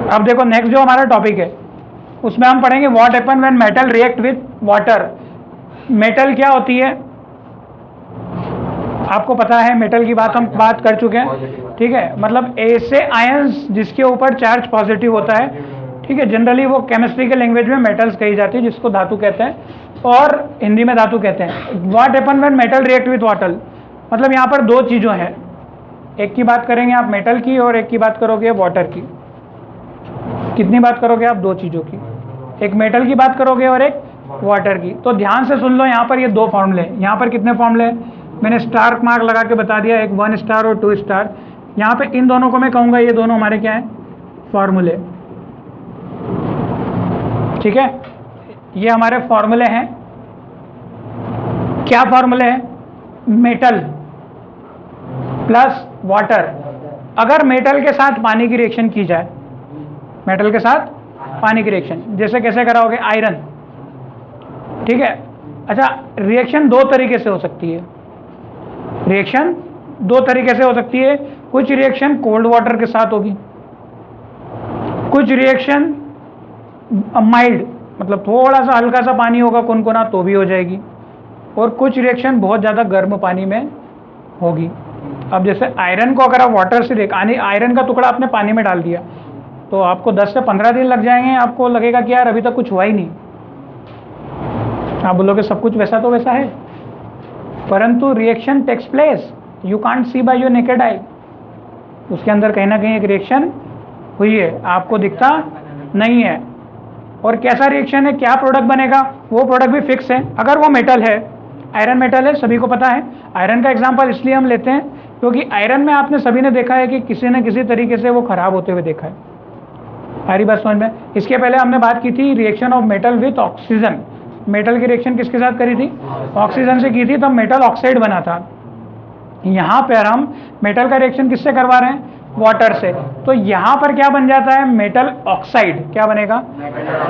अब देखो नेक्स्ट जो हमारा टॉपिक है उसमें हम पढ़ेंगे what happen when metal react with water. Metal क्या होती है, आपको पता है मेटल की बात हम बात कर चुके हैं, ठीक है। मतलब ऐसे आयंस जिसके ऊपर चार्ज पॉजिटिव होता है, ठीक है। जनरली वो केमिस्ट्री के लैंग्वेज में मेटल्स कही जाती है, जिसको धातु कहते हैं और हिंदी में धातु कहते हैं। What happen when metal react with water, मतलब यहाँ पर दो चीज़ों हैं, एक की बात करेंगे आप मेटल की और एक की बात करोगे वाटर की। कितनी बात करोगे आप? दो चीज़ों की, एक मेटल की बात करोगे और एक वाटर की। तो ध्यान से सुन लो, यहाँ पर ये दो फॉर्मूले हैं। यहाँ पर कितने फॉर्मूले हैं मैंने स्टार मार्क लगा के बता दिया, एक 1 स्टार और 2 स्टार। यहाँ पे इन दोनों को मैं कहूँगा ये दोनों हमारे क्या हैं, फॉर्मूले, ठीक है। ये हमारे फॉर्मूले हैं। क्या फॉर्मूले हैं? मेटल प्लस वाटर, अगर मेटल के साथ पानी की रिएक्शन की जाए, मेटल के साथ पानी की रिएक्शन, जैसे कैसे कराओगे? आयरन, ठीक है। अच्छा, रिएक्शन दो तरीके से हो सकती है, रिएक्शन दो तरीके से हो सकती है। कुछ रिएक्शन कोल्ड वाटर के साथ होगी, कुछ रिएक्शन माइल्ड, मतलब थोड़ा सा हल्का सा पानी होगा कुनकुना तो भी हो जाएगी, और कुछ रिएक्शन बहुत ज़्यादा गर्म पानी में होगी। अब जैसे आयरन को अगर आप वाटर से आयरन का टुकड़ा आपने पानी में डाल दिया तो आपको 10 से 15 दिन लग जाएंगे, आपको लगेगा कि यार अभी तक कुछ हुआ ही नहीं, आप बोलोगे सब कुछ वैसा तो वैसा है, परंतु reaction takes place, you can't see by your naked eye. उसके अंदर कहीं ना कहीं एक रिएक्शन हुई है, आपको दिखता नहीं है। और कैसा रिएक्शन है, क्या प्रोडक्ट बनेगा, वो प्रोडक्ट भी फिक्स है। अगर वो मेटल है, आयरन मेटल है, सभी को पता है। आयरन का एग्जांपल इसलिए हम लेते हैं क्योंकि आयरन में आपने सभी ने देखा है कि किसी न किसी तरीके से वो खराब होते हुए देखा है। सारी बात समझ में। इसके पहले हमने बात की थी reaction of metal with oxygen. Metal की रिएक्शन किसके साथ करी थी? ऑक्सीजन से की थी, तब मेटल ऑक्साइड बना था। यहाँ पर हम मेटल का रिएक्शन किससे करवा रहे हैं? वाटर से। तो यहाँ पर क्या बन जाता है? Metal oxide. क्या बनेगा?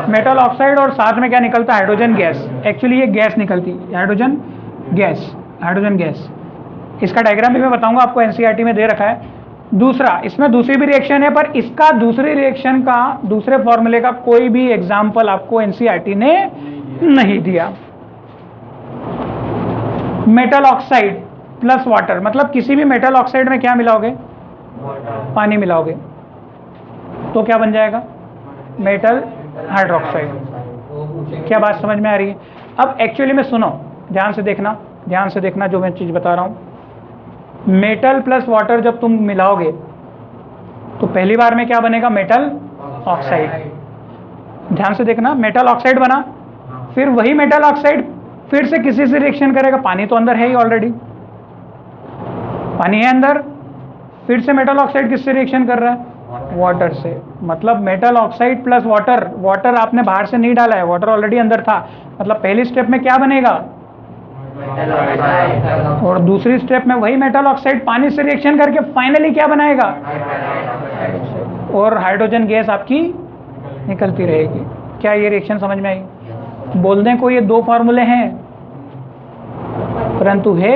Metal oxide. और साथ में क्या निकलता है? Hydrogen gas. एक्चुअली ये गैस निकलती है, हाइड्रोजन गैस, हाइड्रोजन गैस। इसका डायग्राम भी मैं बताऊंगा आपको, एनसीईआरटी में दे रखा है। दूसरा, इसमें दूसरी भी रिएक्शन है, पर इसका दूसरी रिएक्शन का, दूसरे फॉर्मूले का कोई भी एग्जाम्पल आपको एनसीईआरटी ने नहीं दिया। मेटल ऑक्साइड प्लस वाटर, मतलब किसी भी मेटल ऑक्साइड में क्या मिलाओगे? पानी मिलाओगे, तो क्या बन जाएगा? Metal hydroxide. क्या बात समझ में आ रही है? अब एक्चुअली में सुनो, ध्यान से देखना, ध्यान से देखना जो मैं चीज बता रहा हूं। मेटल प्लस वाटर जब तुम मिलाओगे तो पहली बार में क्या बनेगा? Metal oxide. ध्यान से देखना, मेटल ऑक्साइड बना, फिर वही मेटल ऑक्साइड फिर से किसी से रिएक्शन करेगा। पानी तो अंदर है ही, ऑलरेडी पानी है अंदर, फिर से मेटल ऑक्साइड किससे रिएक्शन कर रहा है? वाटर से। मतलब metal oxide plus water, water आपने बाहर से नहीं डाला है, वाटर ऑलरेडी अंदर था। मतलब पहली स्टेप में क्या बनेगा? और दूसरी स्टेप में वही मेटल ऑक्साइड पानी से रिएक्शन करके फाइनली क्या बनाएगा? और हाइड्रोजन गैस आपकी निकलती रहेगी। क्या ये रिएक्शन समझ में आई? बोलने को ये दो फार्मूले हैं, परंतु है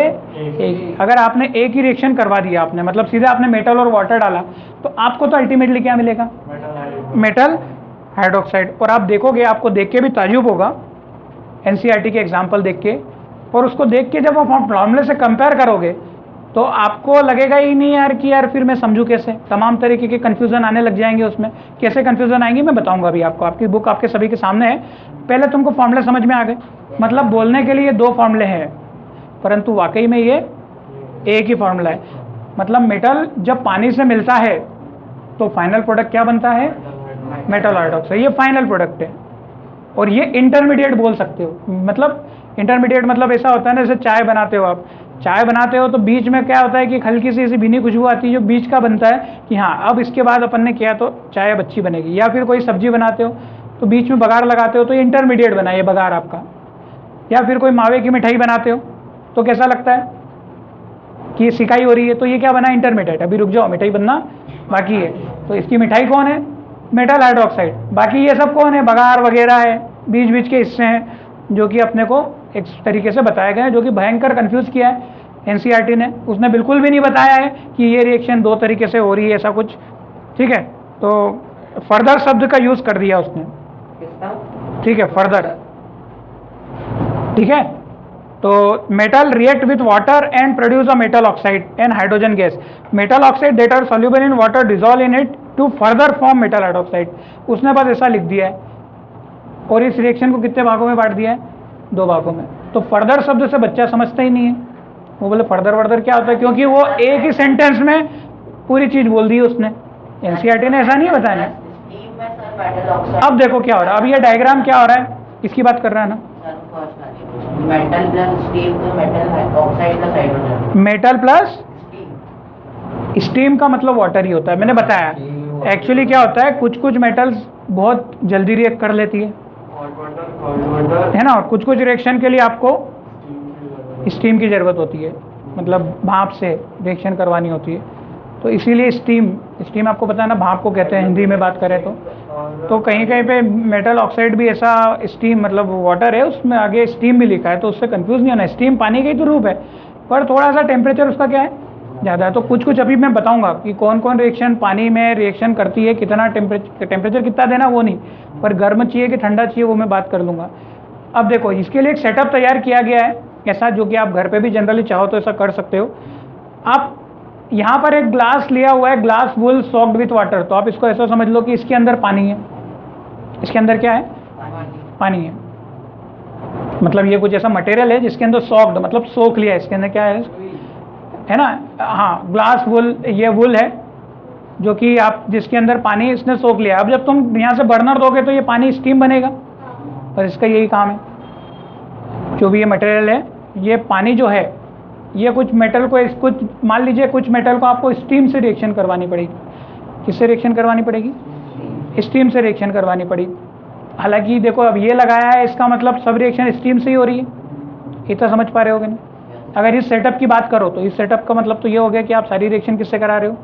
एक। अगर आपने एक ही रिएक्शन करवा दिया आपने, मतलब सीधे आपने मेटल और वाटर डाला, तो आपको तो अल्टीमेटली क्या मिलेगा? Metal hydroxide. और आप देखोगे, आपको देख के भी ताज्जुब होगा एनसीईआरटी के एग्जाम्पल देख के, और उसको देख के जब आप फॉर्मूले से कंपेयर करोगे तो आपको लगेगा ही नहीं यार कि यार फिर मैं समझूं कैसे। तमाम तरीके के कन्फ्यूजन आने लग जाएंगे उसमें। कैसे कन्फ्यूजन आएंगे मैं बताऊंगा अभी आपको, आपकी बुक आपके सभी के सामने है। पहले तुमको फॉर्मूले समझ में आ गए, मतलब बोलने के लिए दो फॉर्मूले हैं, परंतु वाकई में ये एक ही फॉर्मूला है। मतलब मेटल जब पानी से मिलता है तो फाइनल प्रोडक्ट क्या बनता है? Metal hydroxide. ये फाइनल प्रोडक्ट है। और ये इंटरमीडिएट बोल सकते हो। मतलब इंटरमीडिएट मतलब ऐसा होता है ना, जैसे चाय बनाते हो आप, चाय बनाते हो तो बीच में क्या होता है कि हल्की सी ऐसी भीनी खुशबू आती है, जो बीच का बनता है कि हाँ अब इसके बाद अपन ने किया तो चाय अब अच्छी बनेगी। या फिर कोई सब्जी बनाते हो तो बीच में बघार लगाते हो, तो ये इंटरमीडिएट बना, ये बघार आपका। या फिर कोई मावे की मिठाई बनाते हो तो कैसा लगता है कि ये सिकाई हो रही है, तो ये क्या बना? इंटरमीडिएट। अभी रुक जाओ, मिठाई बनना बाकी है। तो इसकी मिठाई कौन है? Metal hydroxide. बाकी ये सब कौन है? बघार वगैरह है, बीच बीच के हिस्से हैं, जो कि अपने को एक तरीके से बताया गया है, जो कि भयंकर कंफ्यूज किया है एनसीईआरटी ने। उसने बिल्कुल भी नहीं बताया है कि ये रिएक्शन दो तरीके से हो रही है, ऐसा कुछ, ठीक है। तो फर्दर शब्द का यूज कर दिया उसने, ठीक है, फर्दर, ठीक है। तो metal react with water and produce a metal oxide and hydrogen gas. Metal oxide that are soluble in water dissolve in it to further form metal hydroxide. उसने बस ऐसा लिख दिया है और इस रिएक्शन को कितने भागों में बांट दिया है? 2 भागों में। तो फर्दर शब्द से बच्चा समझता ही नहीं है, वो बोले फर्दर वर्दर क्या होता है, क्योंकि वो एक ही सेंटेंस में पूरी चीज बोल दी उसने। एनसीईआरटी ने ऐसा नहीं बताया। अब देखो क्या हो रहा है, अब ये डायग्राम क्या हो रहा है, किसकी बात कर रहा है ना? मेटल प्लस स्टीम तो metal oxide plus hydrogen. Metal plus steam का मतलब वाटर ही होता है, मैंने बताया। एक्चुअली क्या होता है, कुछ कुछ मेटल्स बहुत जल्दी रिएक्ट कर लेती है ना, और कुछ कुछ रिएक्शन के लिए आपको स्टीम की ज़रूरत होती है, मतलब भाप से रिएक्शन करवानी होती है। तो इसीलिए स्टीम आपको पता है ना, भाप को कहते हैं हिंदी में बात करें तो कहीं कहीं पे मेटल ऑक्साइड भी ऐसा स्टीम मतलब वाटर है, उसमें आगे स्टीम भी लिखा है, तो उससे कंफ्यूज नहीं होना। स्टीम पानी का ही तो रूप है, पर थोड़ा सा टेम्परेचर उसका क्या है, ज़्यादा है। तो कुछ कुछ अभी मैं बताऊंगा कि कौन कौन रिएक्शन पानी में रिएक्शन करती है, कितना टेम्परेचर कितना देना वो नहीं, पर गर्म चाहिए कि ठंडा चाहिए वो मैं बात कर लूँगा। अब देखो, इसके लिए एक सेटअप तैयार किया गया है ऐसा, जो कि आप घर पे भी जनरली चाहो तो ऐसा कर सकते हो। आप यहाँ पर एक ग्लास लिया हुआ है, glass wool soaked with water, तो आप इसको ऐसा समझ लो कि इसके अंदर पानी है। इसके अंदर क्या है? पानी है। मतलब ये कुछ ऐसा मटेरियल है जिसके अंदर सॉक्ड मतलब सोख लिया है, इसके अंदर क्या है ना, हाँ, ग्लास वुल, ये वुल है जो कि आप जिसके अंदर पानी इसने सोख लिया। अब जब तुम यहाँ से बर्नर दोगे तो ये पानी स्टीम बनेगा, और इसका यही काम है। जो भी ये मटेरियल है, ये पानी जो है, ये कुछ मेटल को, कुछ मान लीजिए कुछ मेटल को आपको स्टीम से रिएक्शन करवानी पड़ेगी। किससे रिएक्शन करवानी पड़ेगी? स्टीम से रिएक्शन करवानी पड़ेगी। हालांकि देखो, अब ये लगाया है, इसका मतलब सब रिएक्शन स्टीम से ही हो रही है, इतना समझ पा रहे होगे ना? अगर इस सेटअप की बात करो तो इस सेटअप का मतलब तो ये हो गया कि आप सारी रिएक्शन किससे करा रहे हो?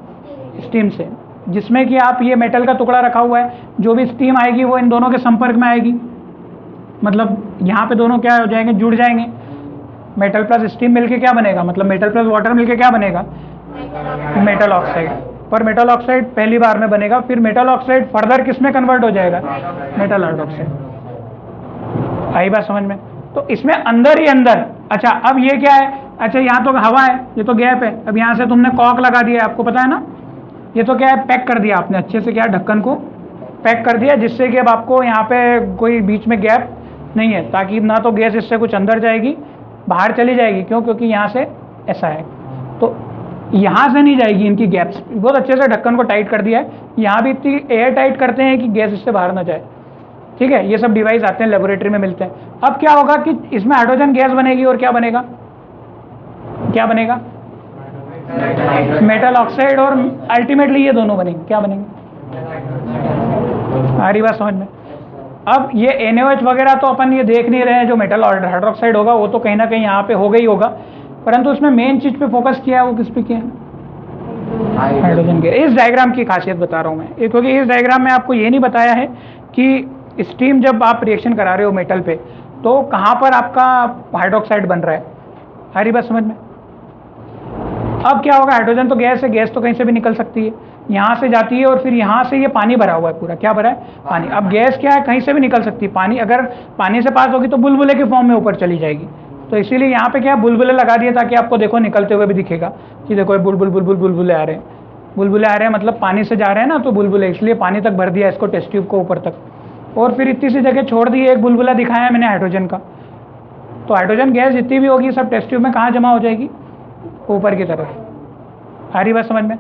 स्टीम से, जिसमें कि आप ये मेटल का टुकड़ा रखा हुआ है, जो भी स्टीम आएगी वो इन दोनों के संपर्क में आएगी, मतलब यहाँ पे दोनों क्या हो जाएंगे, जुड़ जाएंगे। मेटल प्लस स्टीम मिलके क्या बनेगा, मतलब मेटल प्लस वाटर मिलके क्या बनेगा? Metal oxide. पर मेटल ऑक्साइड पहली बार में बनेगा, फिर मेटल ऑक्साइड फर्दर किस में कन्वर्ट हो जाएगा? Metal hydroxide. आई बात समझ में? तो इसमें अंदर ही अंदर, अच्छा अब ये क्या है, अच्छा यहाँ तो हवा है, ये तो गैप है। अब यहाँ से तुमने कॉक लगा दिया, आपको पता है ना, ये तो क्या है, पैक कर दिया आपने अच्छे से, क्या ढक्कन को पैक कर दिया, जिससे कि अब आपको यहाँ पे कोई बीच में गैप नहीं है, ताकि ना तो गैस इससे कुछ अंदर जाएगी बाहर चली जाएगी। क्यों? क्योंकि यहाँ से ऐसा है, तो यहाँ से नहीं जाएगी इनकी गैप्स। बहुत अच्छे से ढक्कन को टाइट कर दिया है। यहाँ भी इतनी एयर टाइट करते हैं कि गैस इससे बाहर ना जाए, ठीक है। ये सब डिवाइस आते हैं, लेबोरेटरी में मिलते हैं। अब क्या होगा कि इसमें हाइड्रोजन गैस बनेगी, और क्या बनेगा, क्या बनेगा? मेटल ऑक्साइड, और अल्टीमेटली ये दोनों बनेंगे, क्या बनेंगे? आ रही बात समझ में? अब ये NaOH वगैरह तो अपन ये देख नहीं रहे हैं, जो मेटल हाइड्रोक्साइड होगा वो तो कहीं ना कहीं यहाँ पे होगा ही होगा, परंतु उसमें मेन चीज पे फोकस किया है वो किस पे किया है? Hydrogen gas. इस डायग्राम की खासियत बता रहा हूँ मैं, क्योंकि इस डायग्राम में आपको ये नहीं बताया है कि स्टीम जब आप रिएक्शन करा रहे हो मेटल पे, तो कहाँ पर आपका हाइड्रोक्साइड बन रहा है। आ रही बात समझ में? अब क्या होगा, हाइड्रोजन तो गैस है, गैस तो कहीं से भी निकल सकती है, यहाँ से जाती है, और फिर यहाँ से ये पानी भरा हुआ है पूरा, क्या भरा है? पानी। अब गैस क्या है, कहीं से भी निकल सकती है। पानी अगर पानी से पास होगी तो बुलबुले के फॉर्म में ऊपर चली जाएगी, तो इसीलिए यहाँ पे क्या बुलबुले लगा दिए, ताकि आपको देखो निकलते हुए भी दिखेगा कि देखो बुलबुल बुलबुल बुलबुले आ रहे हैं। बुलबुले आ रहे हैं मतलब पानी से जा रहे हैं ना, तो बुलबुले, इसलिए पानी तक भर दिया इसको, टेस्ट ट्यूब को ऊपर तक, और फिर इतनी सी जगह छोड़ दी, एक बुलबुला दिखाया मैंने हाइड्रोजन का। तो हाइड्रोजन गैस जितनी भी होगी सब टेस्ट ट्यूब में कहाँ जमा हो जाएगी? ऊपर की तरफ। आ रही बात समझ में?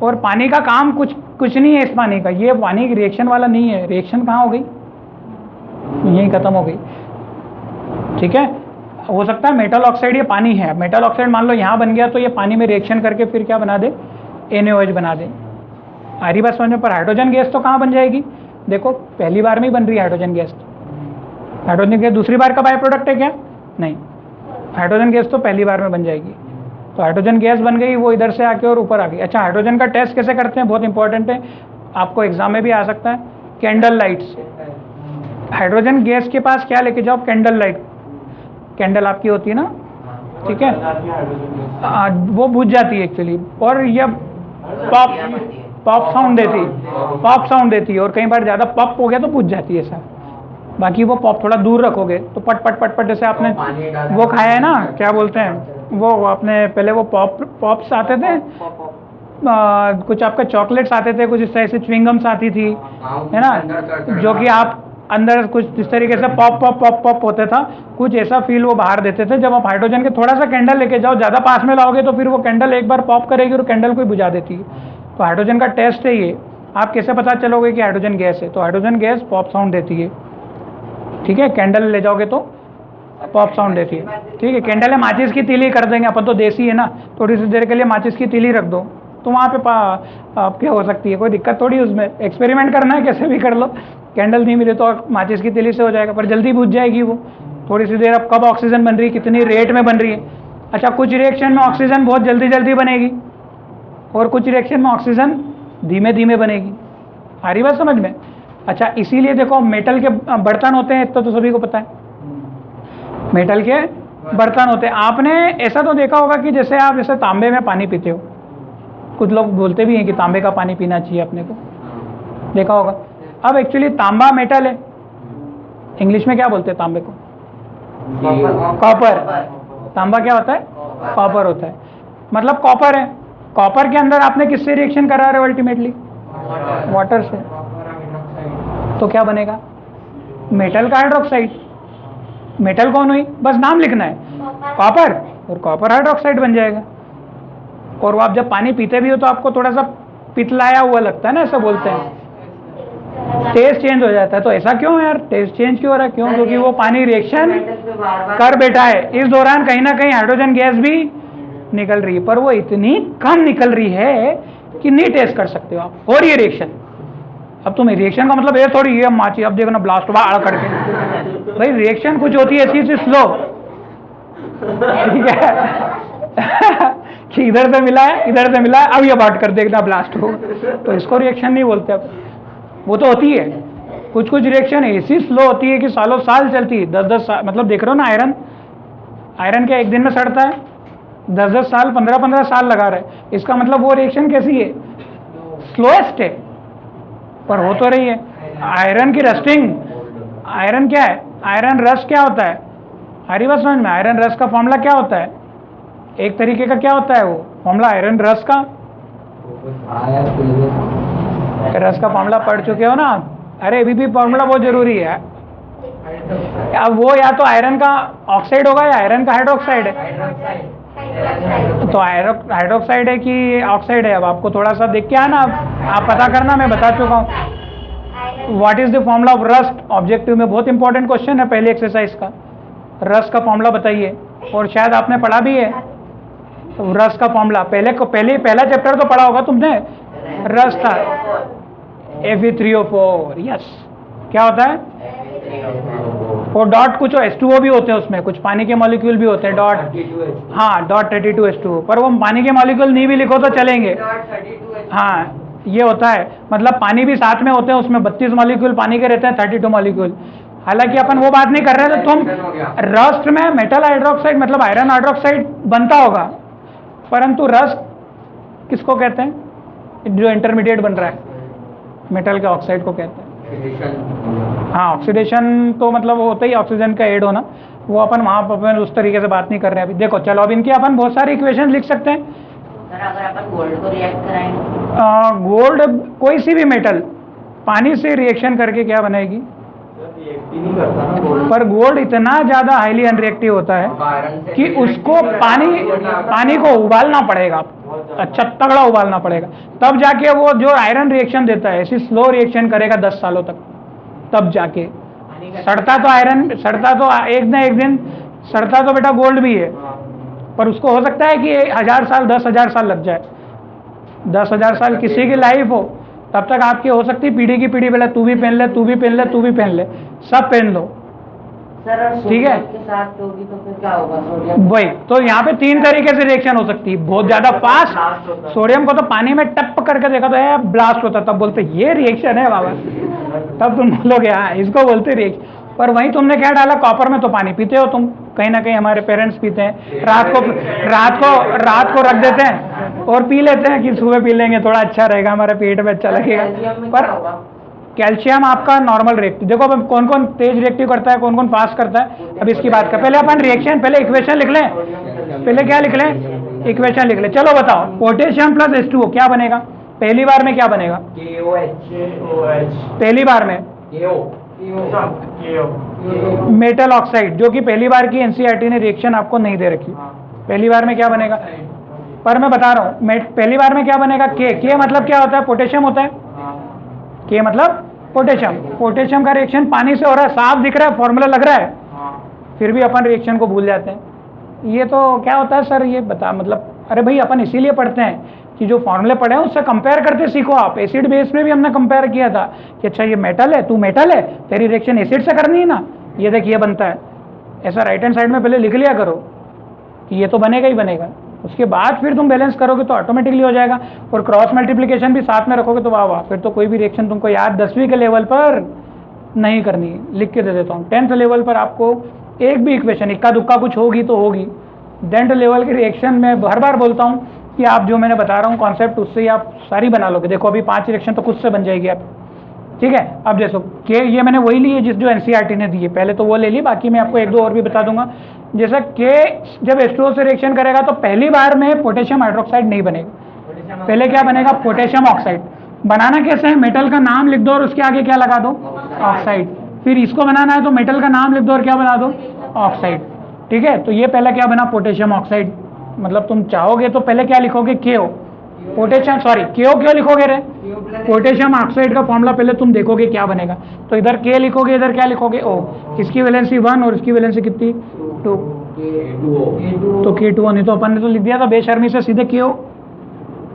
और पानी का काम कुछ नहीं है इस पानी का, ये पानी रिएक्शन वाला नहीं है। रिएक्शन कहाँ हो गई? यहीं खत्म हो गई, ठीक है। हो सकता है मेटल ऑक्साइड, ये पानी है, मेटल ऑक्साइड मान लो यहाँ बन गया, तो ये पानी में रिएक्शन करके फिर क्या बना दे? NaOH बना दे। आ रही बात समझ में? पर हाइड्रोजन गैस तो कहाँ बन जाएगी? देखो पहली बार में ही बन रही है हाइड्रोजन गैस। हाइड्रोजन गैस दूसरी बार का बाय प्रोडक्ट है क्या? नहीं, हाइड्रोजन गैस तो पहली बार में बन जाएगी। तो हाइड्रोजन गैस बन गई, वो इधर से आके और ऊपर आ गई। अच्छा, हाइड्रोजन का टेस्ट कैसे करते हैं, बहुत इंपॉर्टेंट है, आपको एग्जाम में भी आ सकता है। कैंडल लाइट से हाइड्रोजन गैस के पास क्या लेके जाओ? Candle light. कैंडल आपकी होती है ना, ठीक है, वो बुझ जाती है एक्चुअली, और ये पॉप साउंड देती है, और कई बार ज़्यादा पॉप हो गया तो पूछ जाती है सर। बाकी वो पॉप थोड़ा दूर रखोगे तो पट पट पट पट, जैसे आपने वो खाया है ना, क्या बोलते हैं वो, आपने पहले वो पॉप्स आते थे, कुछ आपका चॉकलेट्स आते थे, कुछ इस तरह से च्विंगम्स आती थी, है ना, जो कि आप अंदर कुछ इस तरीके से पॉप पॉप पॉप पॉप होता था, कुछ ऐसा फील वो बाहर देते थे। जब आप हाइड्रोजन के थोड़ा सा कैंडल लेके जाओ, ज़्यादा पास में लाओगे तो फिर वो कैंडल एक बार पॉप करेगी और कैंडल को ही बुझा देती है। तो हाइड्रोजन का टेस्ट है ये। आप कैसे पता चलोगे कि हाइड्रोजन गैस है? तो हाइड्रोजन गैस पॉप साउंड देती है, ठीक है। कैंडल ले जाओगे तो पॉप साउंड देती है, ठीक है। कैंडल है, माचिस की तीली कर देंगे अपन, तो देसी है ना, थोड़ी सी देर के लिए माचिस की तीली रख दो तो वहाँ पे आप क्या हो सकती है, कोई दिक्कत थोड़ी, उसमें एक्सपेरिमेंट करना है, कैसे भी कर लो। कैंडल नहीं मिले तो माचिस की तीली से हो जाएगा, पर जल्दी बुझ जाएगी वो थोड़ी सी देर। अब कब ऑक्सीजन बन रही है, कितनी रेट में बन रही है? अच्छा, कुछ रिएक्शन में ऑक्सीजन बहुत जल्दी जल्दी बनेगी और कुछ रिएक्शन में ऑक्सीजन धीमे धीमे बनेगी। आ रही बात समझ में? अच्छा, इसीलिए देखो मेटल के बर्तन होते हैं, इतना तो सभी को पता है, मेटल के बर्तन होते हैं। आपने ऐसा तो देखा होगा कि जैसे आप जैसे तांबे में पानी पीते हो, कुछ लोग बोलते भी हैं कि तांबे का पानी पीना चाहिए अपने को, देखा होगा। अब एक्चुअली तांबा मेटल है, इंग्लिश में क्या बोलते हैं तांबे को? कॉपर। तांबा क्या होता है? कॉपर होता है, मतलब कॉपर है। कॉपर के अंदर आपने किससे रिएक्शन करा रहे हो? अल्टीमेटली वाटर से। तो क्या बनेगा? मेटल का हाइड्रोक्साइड। मेटल कौन हुई? बस नाम लिखना है, कॉपर, और कॉपर हाइड्रोक्साइड बन जाएगा। और वो आप जब पानी पीते भी हो तो आपको थोड़ा सा पितलाया हुआ लगता है ना, ऐसा बोलते हैं, टेस्ट चेंज हो जाता है। तो ऐसा क्यों है यार, टेस्ट चेंज क्यों हो रहा है? क्यों? क्योंकि वो पानी रिएक्शन कर बैठा है। इस दौरान कहीं ना कहीं हाइड्रोजन गैस भी निकल रही है, पर वो इतनी कम निकल रही है कि नहीं टेस्ट कर सकते हो आप। हो रही है रिएक्शन। अब तुम्हें रिएक्शन का मतलब ये थोड़ी है माची, अब देखो ना ब्लास्ट हुआ आड़ करके, भाई रिएक्शन कुछ होती है ऐसी स्लो, ठीक है कि इधर से मिला है, इधर से मिला है, अब ये बात कर देखना ब्लास्ट हो, तो इसको रिएक्शन नहीं बोलते। अब वो तो होती है, कुछ कुछ रिएक्शन ऐसी स्लो होती है कि सालों साल चलती है, 10-10 साल। मतलब देख रहे हो ना, आयरन क्या एक दिन में सड़ता है? 10-10 साल, 15-15 साल लगा रहे। इसका मतलब वो रिएक्शन कैसी है? स्लोएस्ट है, पर हो तो रही है। आयरन की रस्टिंग, आयरन क्या है? आयरन रस्ट क्या होता है? हरी बात समझ में? आयरन रस्ट का फॉर्मूला क्या होता है? एक तरीके का क्या होता है वो फॉर्मूला आयरन रस्ट का? रस्ट का फॉर्मूला पढ़ चुके हो ना? अरे अभी भी फॉर्मूला बहुत जरूरी है। अब वो या तो आयरन का ऑक्साइड होगा या आयरन का हाइड्रोक्साइड है। तो हाइड्रोक्साइड है कि ऑक्साइड है? अब आपको थोड़ा सा देख के आना, आप पता करना, मैं बता चुका हूँ। What is the formula of rust? Objective में बहुत इंपॉर्टेंट क्वेश्चन है पहले एक्सरसाइज का। रस्ट का फॉर्मूला बताइए, और शायद आपने पढ़ा भी है। तो रस्ट का फॉर्मूला पहला चैप्टर तो पढ़ा होगा तुमने, रस्ट का Fe3O4। यस, क्या होता है? और डॉट कुछ H2O भी होते हैं उसमें, कुछ पानी के मॉलिक्यूल भी होते हैं डॉट, हाँ डॉट 32H2O। पर वो पानी के मॉलिक्यूल नहीं भी लिखो तो चलेंगे, हाँ ये होता है। मतलब पानी भी साथ में होते हैं, उसमें 32 मॉलिक्यूल पानी के रहते हैं, 32 मॉलिक्यूल। हालांकि अपन वो बात नहीं कर रहे थे। तुम रस्ट में मेटल हाइड्रोक्साइड मतलब आयरन हाइड्रोक्साइड बनता होगा, परंतु रस्ट किसको कहते हैं? जो इंटरमीडिएट बन रहा है मेटल के ऑक्साइड को कहते हैं। हाँ, ऑक्सीडेशन तो मतलब होता ही ऑक्सीजन का ऐड होना, वो अपन वहाँ पर उस तरीके से बात नहीं कर रहे हैं अभी। देखो चलो, अब इनकी अपन बहुत सारे इक्वेशन लिख सकते हैं। सर अगर अपन गोल्ड को रिएक्ट कराएंगे, गोल्ड कोई सी भी मेटल पानी से रिएक्शन करके क्या बनाएगी? पर गोल्ड इतना ज्यादा हाईली अनरिएक्टिव होता है कि उसको पानी को उबालना पड़ेगा, अच्छा तगड़ा उबालना पड़ेगा, तब जाके वो जो आयरन रिएक्शन देता है ऐसी स्लो रिएक्शन करेगा 10 सालों तक, तब जाके सड़ता तो आयरन, सड़ता तो एक न एक दिन सड़ता तो बेटा गोल्ड भी है, पर उसको हो सकता है कि 1000 साल 10,000 साल लग जाए। 10,000 साल किसी की लाइफ हो, तब तक आपकी हो सकती है पीढ़ी की पीढ़ी, बेटा तू भी पहन ले, तू भी पहन ले, तू भी पहन ले, सब पहन लो, ठीक है। के साथ होगी तो फिर क्या होगा? सोडियम वही तो यहाँ पे 3 तरीके से रिएक्शन हो सकती है। बहुत ज्यादा फास्ट, सोडियम को तो पानी में टप करके देखा तो ब्लास्ट होता, तब बोलते ये रिएक्शन है बाबा, तब तुम बोलोगे हाँ इसको बोलते रिएक्शन। पर वहीं तुमने क्या डाला? कॉपर में तो पानी पीते हो तुम, कहीं ना कहीं हमारे पेरेंट्स पीते हैं, रात को रख देते हैं, और पी लेते हैं कि सुबह पी लेंगे, थोड़ा अच्छा रहेगा, हमारे पेट में अच्छा लगेगा। पर कैल्शियम आपका नॉर्मल रिएक्टिव, देखो अब कौन कौन तेज रिएक्टिव करता है, कौन कौन फास्ट करता है, अब इसकी बात कर। पहले अपन रिएक्शन, पहले इक्वेशन लिख लें, पहले क्या लिख लें, इक्वेशन लिख लें। चलो बताओ, पोटेशियम प्लस H2O क्या बनेगा? पहली बार में क्या बनेगा? पहली बार में मेटल ऑक्साइड, जो कि पहली बार की एनसीईआरटी ने रिएक्शन आपको नहीं दे रखी। पहली बार में क्या बनेगा? पर मैं बता रहा हूँ, पहली बार में क्या बनेगा? के मतलब क्या होता है? पोटेशियम होता है। के मतलब पोटेशियम। पोटेशियम का रिएक्शन पानी से हो रहा है, साफ दिख रहा है, फॉर्मूला लग रहा है, फिर भी अपन रिएक्शन को भूल जाते हैं। ये तो क्या होता है सर, ये बता, मतलब अरे भाई अपन इसीलिए पढ़ते हैं कि जो फॉर्मूले पढ़े हैं उससे कंपेयर करते सीखो आप। एसिड बेस में भी हमने कंपेयर किया था कि अच्छा ये मेटल है, तू मेटल है, तेरी रिएक्शन एसिड से करनी है ना, ये देख ये बनता है। ऐसा राइट हैंड साइड में पहले लिख लिया करो कि ये तो बनेगा ही बनेगा, उसके बाद फिर तुम बैलेंस करोगे तो ऑटोमेटिकली हो जाएगा। और क्रॉस मल्टीप्लिकेशन भी साथ में रखोगे तो वाह वाह, फिर तो कोई भी रिएक्शन तुमको याद 10वीं के लेवल पर नहीं करनी है। लिख के दे देता हूँ, 10th लेवल पर आपको एक भी इक्वेशन इक्का दुक्का कुछ होगी तो होगी। 10th लेवल की रिएक्शन में हर बार बोलता हूँ कि आप जो मैंने बता रहा हूँ कॉन्सेप्ट, उससे ही आप सारी बना लोगे। देखो अभी 5 रिएक्शन तो खुद से बन जाएगी आप, ठीक है। अब देखो के, ये मैंने वही ली है जिस जो एनसीईआरटी ने दी है, पहले तो वो ले ली, बाकी मैं आपको 1-2 और भी बता दूंगा। जैसा के जब H2O से रिएक्शन करेगा तो पहली बार में पोटेशियम हाइड्रोक्साइड नहीं बनेगा, पहले क्या बनेगा? Potassium oxide. बनाना कैसे है? मेटल का नाम लिख दो और उसके आगे क्या लगा दो? ऑक्साइड। फिर इसको बनाना है तो मेटल का नाम लिख दो और क्या बना दो? ऑक्साइड, ठीक है। तो ये पहले क्या बना? Potassium oxide. मतलब तुम चाहोगे तो पहले क्या लिखोगे? KO, पोटेशियम, सॉरी KO क्यों लिखोगे रे? पोटेशियम ऑक्साइड का फॉर्मूला पहले तुम देखोगे क्या बनेगा, तो इधर K लिखोगे, इधर क्या लिखोगे? O। इसकी वैलेंसी 1 और इसकी वैलेंसी कितनी? 2। तो K2O, नहीं तो अपन ने तो लिख दिया था बेशर्मी से सीधे KO,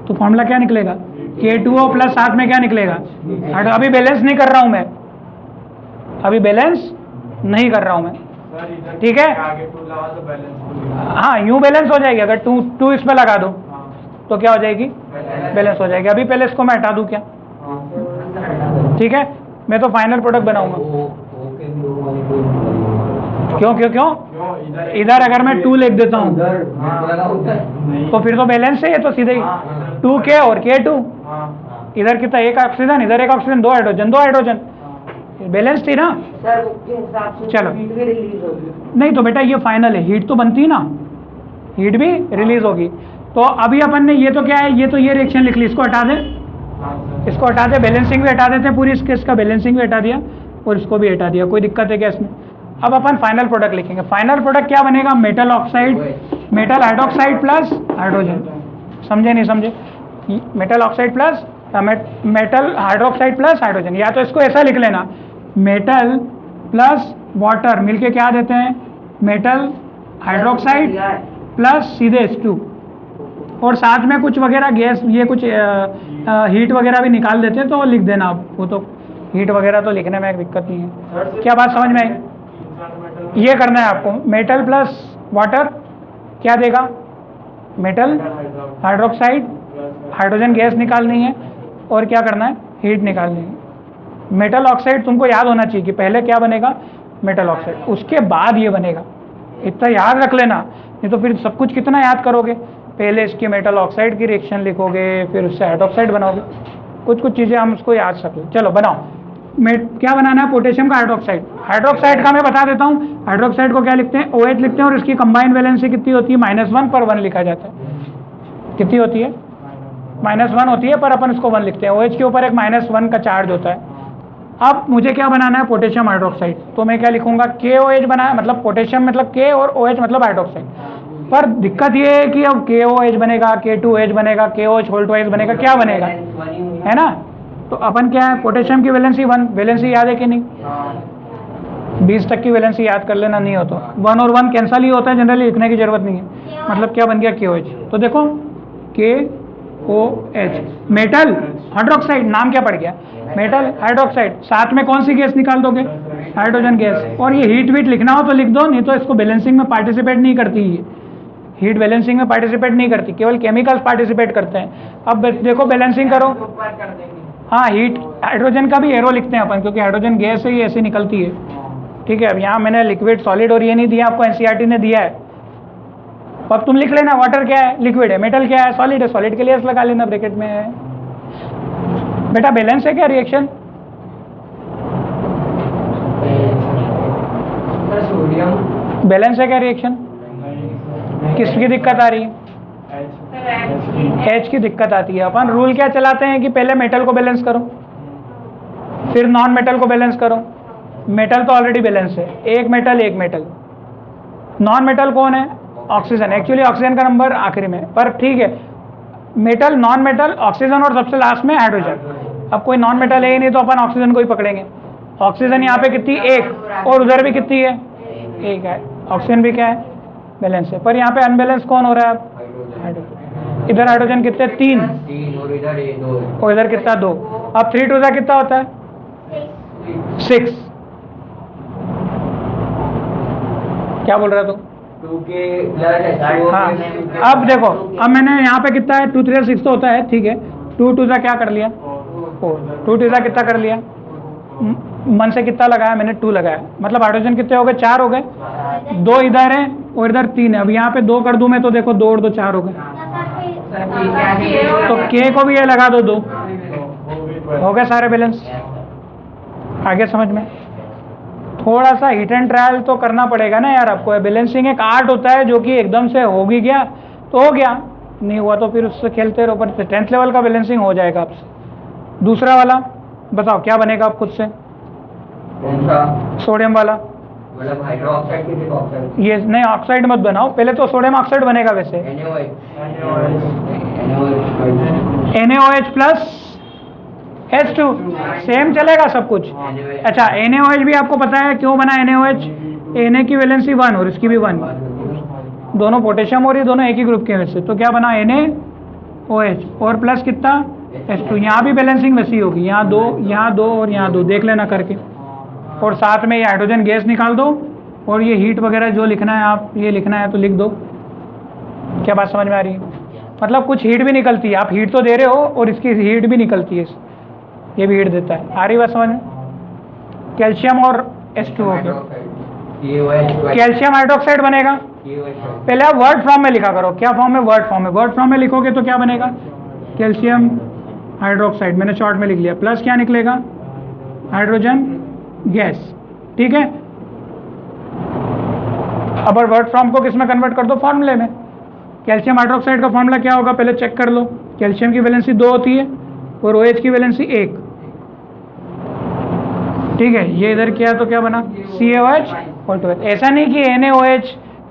तो फॉर्मूला क्या निकलेगा? K2O प्लस साथ में क्या निकलेगा? अभी बैलेंस नहीं कर रहा हूं मैं, अभी बैलेंस नहीं कर रहा हूं मैं, ठीक है। हाँ यूं बैलेंस हो जाएगी, अगर 2 इस पे लगा दो तो क्या हो जाएगी? बैलेंस हो जाएगी। अभी पहले इसको मैं हटा दूं क्या? ठीक है, मैं तो फाइनल प्रोडक्ट बनाऊंगा। क्यों क्यों क्यों? इधर अगर मैं 2 लिख देता हूँ तो फिर तो बैलेंस है, ये तो सीधे ही 2K और K2। इधर कितना? एक ऑक्सीजन, इधर एक ऑक्सीजन, 2 हाइड्रोजन, 2 हाइड्रोजन, बैलेंस थी ना। चलो नहीं तो बेटा ये फाइनल है, हीट तो बनती ना, हीट भी रिलीज होगी। तो अभी अपन ने ये तो क्या है, ये तो ये रिएक्शन लिख ली, इसको हटा दे, इसको हटा दे, बैलेंसिंग भी हटा देते हैं पूरी, इसका बैलेंसिंग भी हटा दिया और इसको भी हटा दिया, कोई दिक्कत है क्या इसमें? अब अपन फाइनल प्रोडक्ट लिखेंगे। फाइनल प्रोडक्ट क्या बनेगा? Metal oxide, metal hydroxide plus hydrogen. समझे नहीं समझे? Metal oxide plus metal hydroxide plus hydrogen, या तो इसको ऐसा लिख लेना, मेटल प्लस वाटर मिलके क्या देते हैं? मेटल हाइड्रोक्साइड प्लस सीधे H2, और साथ में कुछ वगैरह गैस, ये कुछ हीट वगैरह भी निकाल देते हैं तो लिख देना आप, वो तो हीट वगैरह तो लिखने में दिक्कत नहीं है। क्या बात समझ में आई? ये करना है आपको, मेटल प्लस वाटर क्या देगा? मेटल हाइड्रोक्साइड, हाइड्रोजन गैस निकालनी है और क्या करना है? हीट निकालनी है। मेटल ऑक्साइड तुमको याद होना चाहिए कि पहले क्या बनेगा? मेटल ऑक्साइड, उसके बाद ये बनेगा, इतना याद रख लेना, नहीं तो फिर सब कुछ कितना याद करोगे? पहले इसकी मेटल ऑक्साइड की रिएक्शन लिखोगे, फिर उससे हाइड्रोक्साइड बनाओगे, कुछ कुछ चीज़ें हम उसको याद रख लें। चलो बनाओ। क्या बनाना है? पोटेशियम का हाइड्रोक्साइड। हाइड्रोक्साइड का मैं बता देता हूँ, हाइड्रोक्साइड को क्या लिखते हैं? OH लिखते हैं, और इसकी कंबाइंड वैलेंसी कितनी होती है? -1 पर 1 लिखा जाता है। कितनी होती है? -1 होती है, पर अपन इसको 1 लिखते हैं। OH के ऊपर एक -1 का चार्ज होता है। अब मुझे क्या बनाना है? पोटेशियम हाइड्रोक्साइड, तो मैं क्या लिखूंगा? KOH बनाया, मतलब पोटेशियम मतलब K और OH मतलब हाइड्रोक्साइड। पर दिक्कत ये है कि अब KOH बनेगा, K2H बनेगा, KOH होल ट्वाइस बनेगा, क्या बनेगा? है ना। तो अपन क्या है? पोटेशियम की वैलेंसी 1, वैलेंसी याद है कि नहीं? 20 तक की वैलेंसी याद कर लेना, नहीं हो तो 1 और 1 कैंसिल ही होता है, जनरली लिखने की जरूरत नहीं है। मतलब क्या बन गया? KOH। तो देखो KOH, मेटल हाइड्रोक्साइड, नाम क्या पड़ गया? Metal hydroxide. साथ में कौन सी गैस निकाल दोगे? Hydrogen gas. और ये हीट वीट लिखना हो तो लिख दो, नहीं तो इसको बैलेंसिंग में पार्टिसिपेट नहीं करती है, हीट बैलेंसिंग में पार्टिसिपेट नहीं करती, केवल केमिकल्स पार्टिसिपेट करते हैं। अब देखो बैलेंसिंग करो, हाँ हीट, हाइड्रोजन का भी एरो लिखते हैं अपन, क्योंकि हाइड्रोजन गैस से ही ऐसी निकलती है, ठीक है। अब यहाँ मैंने लिक्विड, सॉलिड और ये नहीं दिया आपको, एनसीईआरटी ने दिया है, अब तुम लिख लेना वाटर क्या है, लिक्विड है, मेटल क्या है, सॉलिड है, सॉलिड के लिए एस लगा लेना ब्रैकेट में। बेटा बैलेंस है क्या रिएक्शन? सोडियम बैलेंस है क्या रिएक्शन? किसकी दिक्कत आ रही है? एच की दिक्कत आती है। अपन रूल क्या चलाते हैं कि पहले मेटल को बैलेंस करो, फिर नॉन मेटल को बैलेंस करो। मेटल तो ऑलरेडी बैलेंस है, एक मेटल। नॉन मेटल कौन है? ऑक्सीजन। एक्चुअली ऑक्सीजन का नंबर आखिरी में, पर ठीक है, मेटल, नॉन मेटल, ऑक्सीजन और सबसे लास्ट में हाइड्रोजन। अब कोई नॉन मेटल है ही नहीं तो अपन ऑक्सीजन को ही पकड़ेंगे। ऑक्सीजन यहाँ पे कितनी? एक, और उधर भी कितनी है? एक है। ऑक्सीजन भी क्या है? बैलेंस है। पर यहाँ पे अनबैलेंस कौन हो रहा है? हाइड्रोजन। इधर हाइड्रोजन कितने? 3, और इधर कितना? 2। अब 3 2 कितना होता है? 6। क्या बोल रहा तू? हाँ, अब देखो, अब मैंने यहाँ पे कितना है? 2 3 6 तो होता है, ठीक है। 2 2 क्या कर लिया? 4। 2 2 कितना कर लिया? मन से कितना लगाया मैंने? 2 लगाया। मतलब हाइड्रोजन कितने हो गए? 4 हो गए। 2 इधर है और इधर 3 है। अब यहाँ पे 2 कर दूं मैं तो देखो 2 और 2 4 हो गए। तो के को भी ये लगा दो 2, हो गए सारे बैलेंस। आगे समझ में? थोड़ा सा हिट एंड ट्रायल तो करना पड़ेगा ना यार आपको। बैलेंसिंग एक आर्ट होता है जो कि एकदम से हो भी गया तो हो गया, नहीं हुआ तो फिर उससे खेलते रहो। पर 10th लेवल का बैलेंसिंग हो जाएगा आपसे। दूसरा वाला बताओ क्या बनेगा आप खुद से? सोडियम वाला। मतलब हाइड्रोक्साइड की जगह ऑक्साइड। ये नहीं, ऑक्साइड मत बनाओ, पहले तो सोडियम ऑक्साइड बनेगा वैसे। NaOH प्लस H2, सेम चलेगा सब कुछ। अच्छा, NaOH भी आपको पता है क्यों बना NaOH? Na की वैलेंसी 1 और इसकी भी 1, दोनों पोटेशियम और ये दोनों एक ही ग्रुप के वैसे, तो क्या बना? NaOH और प्लस कितना? H2। यहाँ भी बैलेंसिंग वैसी होगी, यहाँ 2, यहाँ 2 और यहाँ 2, देख लेना करके। और साथ में ये हाइड्रोजन गैस निकाल दो, और ये हीट वगैरह जो लिखना है आप ये लिखना है तो लिख दो। क्या बात समझ में आ रही है? मतलब कुछ हीट भी निकलती है, आप हीट तो दे रहे हो और इसकी हीट भी निकलती है, ये भी हीट देता है। आ रही बात समझ में? कैल्शियम और H2 हो गया, कैल्शियम हाइड्रोक्साइड बनेगा। पहले आप वर्ड फॉर्म में लिखा करो। क्या फॉर्म में? वर्ड फॉर्म में। वर्ड फॉर्म में लिखोगे तो क्या बनेगा? कैल्शियम हाइड्रोक्साइड, मैंने शॉर्ट में लिख लिया। प्लस क्या निकलेगा? हाइड्रोजन गैस, ठीक है। अब वर्ड फॉर्म को किस में कन्वर्ट कर दो? फॉर्मूले में। कैल्शियम हाइड्रोक्साइड का फॉर्मूला क्या होगा? पहले चेक कर लो। कैल्शियम की वैलेंसी 2 होती है और OH की वैलेंसी 1, ठीक है। ये इधर किया तो क्या बना? CaOH। ऐसा नहीं कि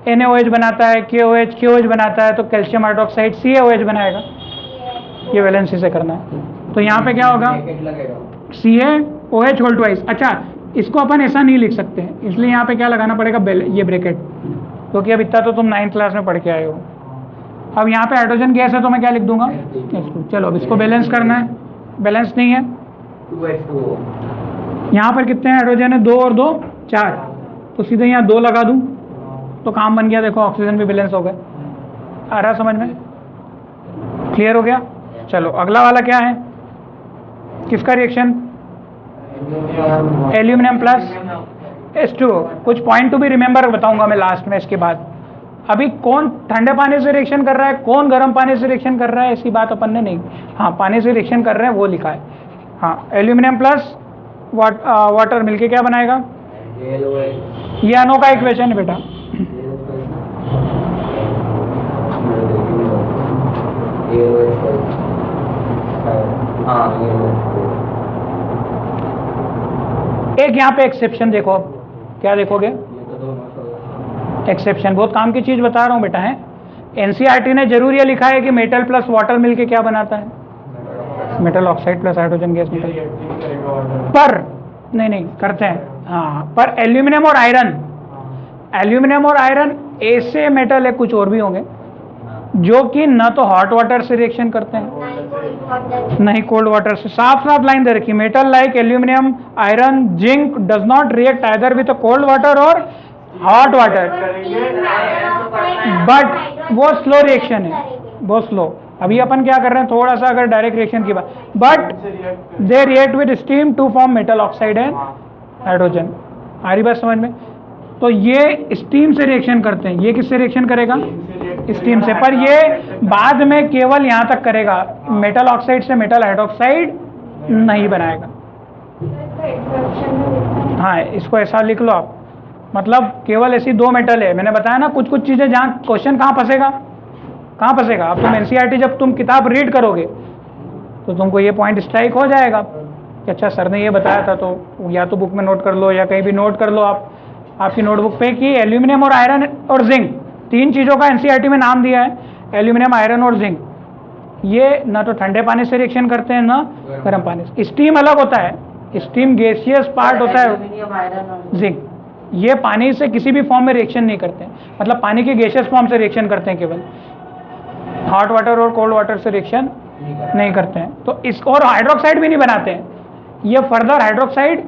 NaOH बनाता है, KOH बनाता है तो कैल्शियम हाइड्रोक्साइड CaOH बनाएगा। ये वैलेंसी से करना है। तो यहाँ पे क्या होगा? CaOH। अच्छा, इसको अपन ऐसा नहीं लिख सकते हैं, इसलिए यहाँ पे क्या लगाना पड़ेगा? ये ब्रैकेट, क्योंकि अब इतना तो तुम 9th क्लास में पढ़ के आए हो। अब यहाँ पे हाइड्रोजन गैस है तो मैं क्या लिख दूंगा? H2। चलो अब इसको बैलेंस करना है, बैलेंस नहीं है। 2H2O। यहाँ पर कितने हाइड्रोजन है? 2 और 2 4, तो सीधे यहाँ 2 लगा दूँ तो काम बन गया। देखो ऑक्सीजन भी बैलेंस हो गए। आ रहा समझ में? क्लियर हो गया? चलो अगला वाला क्या है? किसका रिएक्शन? Aluminium plus H2O। कुछ पॉइंट टू भी रिमेंबर बताऊंगा मैं लास्ट में इसके बाद। अभी कौन ठंडे पानी से रिएक्शन कर रहा है, कौन गर्म पानी से रिएक्शन कर रहा है, ऐसी बात अपन ने नहीं। हाँ, पानी से रिएक्शन कर रहे हैं वो लिखा है। हाँ, एल्यूमिनियम प्लस वाटर मिलके क्या बनाएगा? ये अनोखा इक्वेशन है बेटा। एक यहाँ पे एक्सेप्शन देखो। अब क्या देखोगे? एक्सेप्शन, बहुत काम की चीज बता रहा हूँ बेटा। है NCERT ने जरूर ये लिखा है कि मेटल प्लस वाटर मिलके क्या बनाता है? Metal oxide plus hydrogen gas निकल। पर नहीं करते हैं। हाँ, पर एल्यूमिनियम और आयरन ऐसे मेटल है, कुछ और भी होंगे जो कि न तो हॉट वाटर से रिएक्शन करते हैं नहीं कोल्ड वाटर से। साफ लाइन दे रखी, metal like aluminium, iron, zinc does not react either with cold water और हॉट वाटर, बट वो स्लो रिएक्शन है, बहुत स्लो। अभी अपन क्या कर रहे हैं? थोड़ा सा अगर डायरेक्ट रिएक्शन की बात, but they react with steam to form metal oxide and hydrogen. आ रही बात समझ में? तो ये स्टीम से रिएक्शन करते हैं। ये किससे रिएक्शन करेगा? स्टीम से, पर ये बाद में केवल यहाँ तक करेगा, मेटल ऑक्साइड से मेटल हाइड्रोक्साइड नहीं बनाएगा। हाँ, इसको ऐसा लिख लो आप, मतलब केवल ऐसी दो मेटल है। मैंने बताया ना कुछ कुछ चीज़ें जहाँ क्वेश्चन कहाँ फंसेगा, कहाँ फंसेगा। अब तुम एनसीईआरटी जब तुम किताब रीड करोगे तो तुमको ये पॉइंट स्ट्राइक हो जाएगा कि अच्छा सर ने ये बताया था, तो या तो बुक में नोट कर लो या कहीं भी नोट कर लो आप आपकी नोटबुक पे कि एल्यूमिनियम और आयरन और जिंक, तीन चीज़ों का एनसीईआरटी में नाम दिया है, एल्यूमिनियम, आयरन और जिंक। ये ना तो ठंडे पानी से रिएक्शन करते हैं ना गर्म पानी से। स्टीम अलग होता है, स्टीम गैसियस पार्ट होता है, एल्यूमिनियम, आयरन और जिंक ये पानी से किसी भी फॉर्म में रिएक्शन नहीं करते हैं, मतलब पानी के गैसियस फॉर्म से रिएक्शन करते हैं, केवल हॉट वाटर और कोल्ड वाटर से रिएक्शन नहीं करते हैं। तो इस और हाइड्रोक्साइड भी नहीं बनाते हैं, ये फर्दर हाइड्रोक्साइड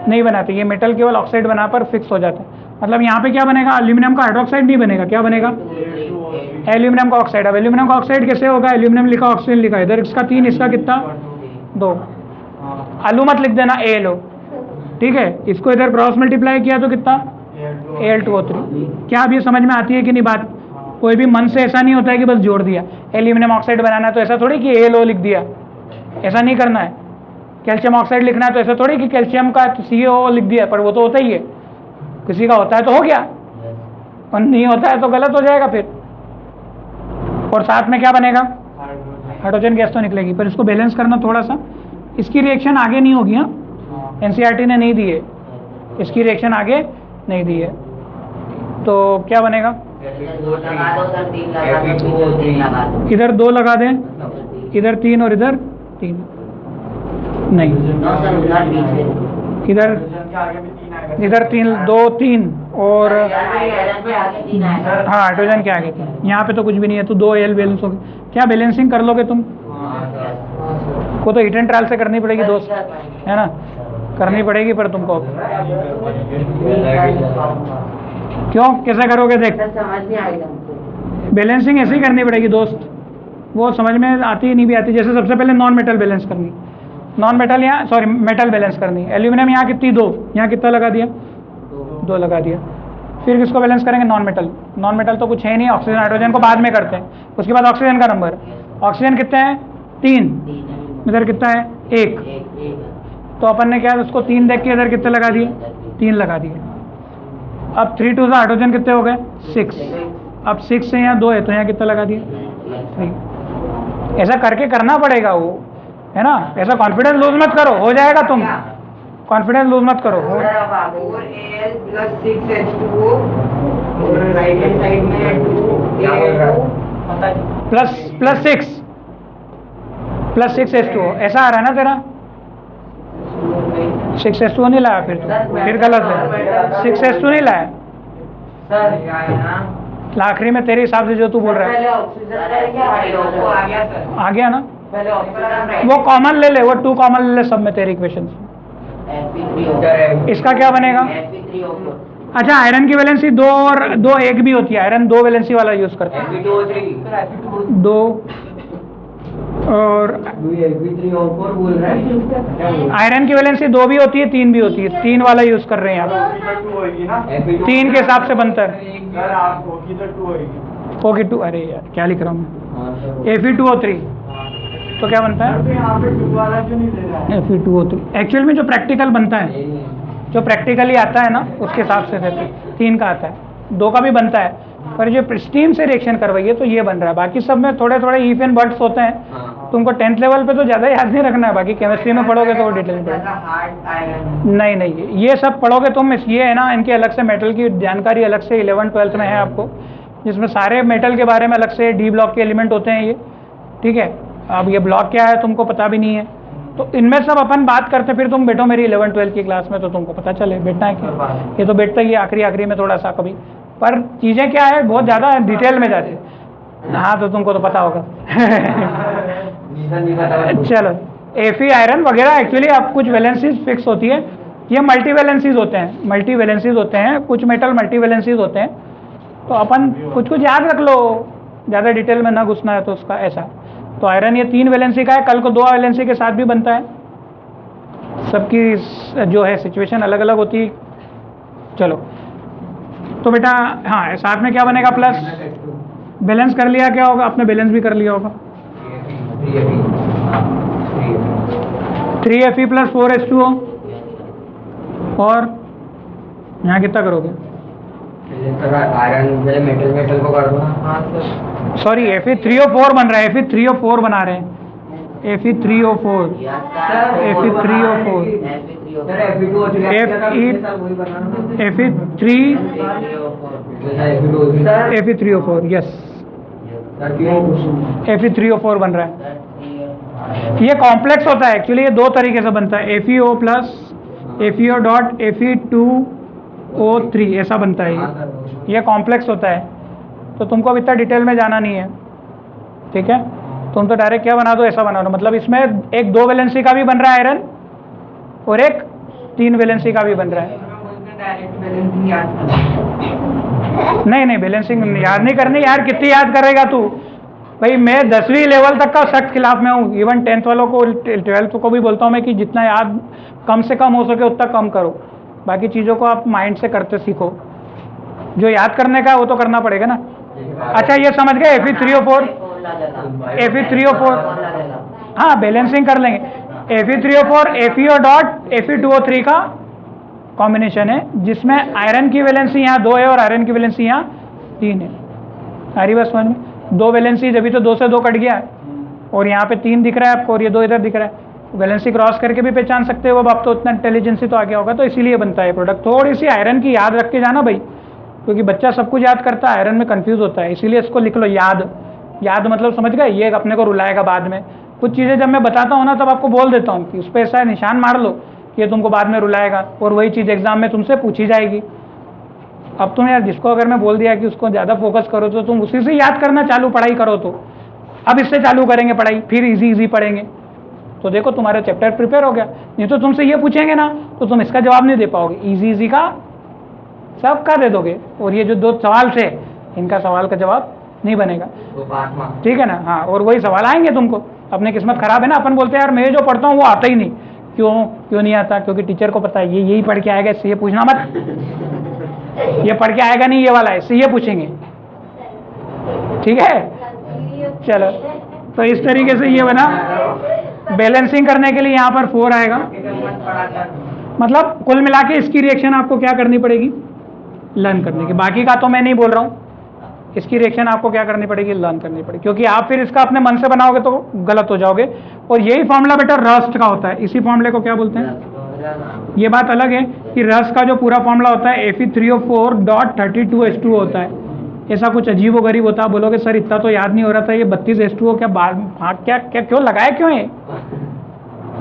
नहीं बनाते, ये मेटल केवल ऑक्साइड बना पर फिक्स हो जाते हैं। मतलब यहाँ पे क्या बनेगा, एल्यूमिनियम का हाइड्रोक्साइड नहीं बनेगा, क्या बनेगा, एल्यूमिनियम का ऑक्साइड। अब एल्यूमिनियम का ऑक्साइड कैसे होगा, एल्यूमिनियम लिखा, ऑक्सीजन लिखा, इधर इसका 3, इसका कितना 2, आलू मत लिख देना, ALO, ठीक है। इसको इधर क्रॉस मल्टीप्लाई किया तो कितना Al2O3। क्या अब ये समझ में आती है कि नहीं बात। कोई भी मन से ऐसा नहीं होता है कि बस जोड़ दिया, एल्यूमिनियम ऑक्साइड बनाना है तो ऐसा थोड़ी कि ALO लिख दिया, ऐसा नहीं करना है। कैल्शियम ऑक्साइड लिखना है तो ऐसा थोड़ी कि कैल्शियम का CO लिख दिया, पर वो तो होता ही है, किसी का होता है तो हो गया, और नहीं होता है तो गलत हो जाएगा फिर। और साथ में क्या बनेगा, हाइड्रोजन गैस तो निकलेगी, पर इसको बैलेंस करना थोड़ा सा। इसकी रिएक्शन आगे नहीं होगी, हाँ, एनसीईआरटी ने नहीं दी है, इसकी रिएक्शन आगे नहीं दी है। तो क्या बनेगा, लगा दो, उधर 3 लगा दो, इधर 3 लगा दो, इधर 2 लगा दें, इधर 3 और इधर 3 नहीं, नो सर उधर पीछे, इधर 3, 2 3 और आयरन के आगे 3 आएगा। हाँ हाइड्रोजन के आगे 3, यहाँ पे तो कुछ भी नहीं है, तो 2 Al बैलेंस हो गए। क्या बैलेंसिंग कर लोगे तुम, को तो हीट एंड ट्रायल से करनी पड़ेगी दोस्त, है ना, करनी पड़ेगी, पर तुमको क्यों कैसे करोगे, देख समझ नहीं आएगा हमको। बैलेंसिंग ऐसे ही करनी पड़ेगी दोस्त, वो समझ में आती ही नहीं भी आती। जैसे सबसे पहले नॉन मेटल बैलेंस करनी, नॉन मेटल यहाँ सॉरी मेटल बैलेंस करनी, एल्यूमिनियम यहाँ कितनी 2, यहाँ कितना लगा दिया 2 लगा दिया। फिर किसको बैलेंस करेंगे, नॉन मेटल, नॉन मेटल तो कुछ है नहीं, ऑक्सीजन हाइड्रोजन को बाद में करते हैं। उसके बाद ऑक्सीजन का नंबर, ऑक्सीजन कितने हैं 3, इधर कितना है 1, तो अपन ने क्या उसको 3 देख के इधर कितने लगा दिए 3 लगा दिए। अब 3 2 हाइड्रोजन कितने हो गए 6, अब 6 से यहाँ 2 है तो यहाँ कितना लगा दिए 3। ऐसा करके करना पड़ेगा वो, है ना, ऐसा कॉन्फिडेंस लूज मत करो, हो जाएगा, तुम कॉन्फिडेंस लूज मत करो। प्लस 6 H2O ऐसा आ रहा है ना तेरा, 6 H2O नहीं लाया, फिर गलत है, 6 H2O नहीं लाया आखिरी में, तेरे हिसाब से जो तू बोल रहा है आ गया ना, वो कॉमन ले ले, वो 2 कॉमन ले ले सब में तेरे इक्वेशन से। इसका क्या बनेगा, अच्छा आयरन की वैलेंसी 2 और 2 1 भी होती है, आयरन 2 वैलेंसी वाला यूज करते हैं, 2 और आयरन की वैलेंसी 2 भी होती है 3 भी होती है, 3 वाला यूज कर रहे हैं आप, 3 के हिसाब से बनता है ओके 2, अरे यार क्या लिख रहा हूँ मैं, Fe2O3, तो क्या बनता है Fe2O3। एक्चुअल में जो प्रैक्टिकल बनता है, जो प्रैक्टिकली आता है ना उसके हिसाब से देते, 3 का आता है, 2 का भी बनता है, पर जो स्टीम से रिएक्शन करवाइए तो ये बन रहा है। बाकी सब में थोड़े थोड़े इफ एंड बट्स होते हैं, तुमको 10th लेवल पे तो ज़्यादा याद नहीं रखना है, बाकी केमिस्ट्री में पढ़ोगे तो वो डिटेल में पढ़ोगे। नहीं ये सब पढ़ोगे तुम, ये है ना, इनके अलग से मेटल की जानकारी अलग से 11th 12th में है आपको, जिसमें सारे मेटल के बारे में अलग से डी ब्लॉक के एलिमेंट होते हैं ये, ठीक है। अब ये ब्लॉक क्या है तुमको पता भी नहीं है, तो इनमें सब अपन बात करते, फिर तुम बैठो मेरी 11th 12th की क्लास में तो तुमको पता चले बैठना है क्या, ये तो बैठता ही आखिरी में थोड़ा सा कभी, पर चीज़ें क्या है बहुत ज़्यादा डिटेल में जाती है। हाँ तो तुमको तो पता होगा चलो Fe आयरन वगैरह एक्चुअली अब कुछ वैलेंसीज फिक्स होती है, ये मल्टी वैलेंसीज होते हैं, कुछ मेटल मल्टी वैलेंसीज होते हैं, तो अपन कुछ याद रख लो, ज़्यादा डिटेल में ना घुसना है तो उसका ऐसा। तो आयरन ये 3 वैलेंसी का है, कल को 2 वैलेंसी के साथ भी बनता है, सबकी जो है सिचुएशन अलग अलग होती है। चलो तो बेटा हाँ साथ में क्या बनेगा, प्लस बैलेंस कर लिया क्या होगा? आपने बैलेंस भी कर लिया होगा। 3Fe प्लस 4H2O और यहाँ कितना करोगे? आयरन मेटल को कर दो। हाँ सर। सॉरी Fe3O4 बन रहा है, Fe3O4 बना रहे हैं, Fe3O4, Fe3O4, सर Fe2 हो चुका है सर, वही बनाना। Fe3O4 यस, सर क्यों? Fe3O4 बन रहा है। ये कॉम्प्लेक्स होता है एक्चुअली, ये दो तरीके से बनता है, FeO plus FeO dot Fe2O3 ऐसा बनता है ये कॉम्प्लेक्स होता है। तो तुमको अब इतना डिटेल में जाना नहीं है, ठीक है? तुम तो डायरेक्ट क्या बना दो, ऐसा बना दो। मतलब इसमें एक 2 वैलेंसी का भी बन रहा है आयरन और एक 3 वैलेंसी का भी बन रहा है। नहीं बैलेंसिंग याद नहीं करनी यार, कितनी याद करेगा तू भाई? मैं 10वीं लेवल तक का सख्त खिलाफ में हूँ, इवन 10th वालों को 12th को भी बोलता हूँ मैं कि जितना याद कम से कम हो सके उतना कम करो, बाकी चीज़ों को आप माइंड से करते सीखो। जो याद करने का है वो तो करना पड़ेगा ना। अच्छा ये समझ गए Fe3O4, Fe3O4 हाँ बैलेंसिंग कर लेंगे। Fe3O4 FeO डॉट Fe2O3 का कॉम्बिनेशन है जिसमें आयरन की वैलेंसी यहाँ 2 है और आयरन की वैलेंसी यहाँ 3 है। सारी बात समझ में? 2 वैलेंसी, जब भी तो 2 से 2 कट गया है और यहाँ पे 3 दिख रहा है आपको और ये 2 इधर दिख रहा है। वैलेंसी क्रॉस करके भी पहचान सकते हो, अब आप तो उतना इंटेलिजेंसी तो आ गया होगा, तो इसीलिए बनता है प्रोडक्ट। थोड़ी सी आयरन की याद रख के जाना भाई, क्योंकि बच्चा सब कुछ याद करता है, आयरन में कंफ्यूज होता है, इसीलिए इसको लिख लो याद। याद मतलब समझ गए, ये अपने को रुलाएगा बाद में। कुछ चीज़ें जब मैं बताता हूँ ना तब आपको बोल देता हूँ कि उस पर ऐसा निशान मार लो कि ये तुमको बाद में रुलाएगा, और वही चीज़ एग्जाम में तुमसे पूछी जाएगी। अब तुम यार जिसको अगर मैं बोल दिया कि उसको ज़्यादा फोकस करो तो तुम उसी से याद करना चालू पढ़ाई करो। तो अब इससे चालू करेंगे पढ़ाई, फिर इजी पढ़ेंगे तो देखो तुम्हारा चैप्टर प्रिपेयर हो गया। नहीं तो तुमसे ये पूछेंगे ना तो तुम इसका जवाब नहीं दे पाओगे, इजी का सबका दे दोगे, और ये जो 2 सवाल थे इनका सवाल का जवाब नहीं बनेगा, ठीक है ना? हाँ, और वही सवाल आएंगे तुमको। अपनी किस्मत खराब है ना, अपन बोलते हैं यार मैं जो पढ़ता हूँ वो आता ही नहीं। क्यों नहीं आता? क्योंकि टीचर को पता है ये यही पढ़ के आएगा, इससे ये पूछना मत, ये पढ़ के आएगा नहीं ये वाला है, इससे ये पूछेंगे, ठीक है? चलो, तो इस तरीके से ये बना। बैलेंसिंग करने के लिए यहाँ पर 4 आएगा, मतलब कुल मिला के इसकी रिएक्शन आपको क्या करनी पड़ेगी? लर्न करने की। बाकी का तो मैं नहीं बोल रहा हूँ, इसकी रिएक्शन आपको क्या करनी पड़ेगी? लर्न करनी पड़ेगी, क्योंकि आप फिर इसका अपने मन से बनाओगे तो गलत हो जाओगे। और यही फॉर्मूला बेटा रस्ट का होता है, इसी फॉर्मूले को क्या बोलते हैं? ये बात अलग है कि रस्ट का जो पूरा फॉर्मूला होता है Fe3O4 डॉट 32H2O होता है। ऐसा कुछ अजीब व गरीब होता है, बोलोगे सर इतना तो याद नहीं हो रहा था, ये 32H2O क्या बाल क्या क्या क्यों लगाया, क्यों है?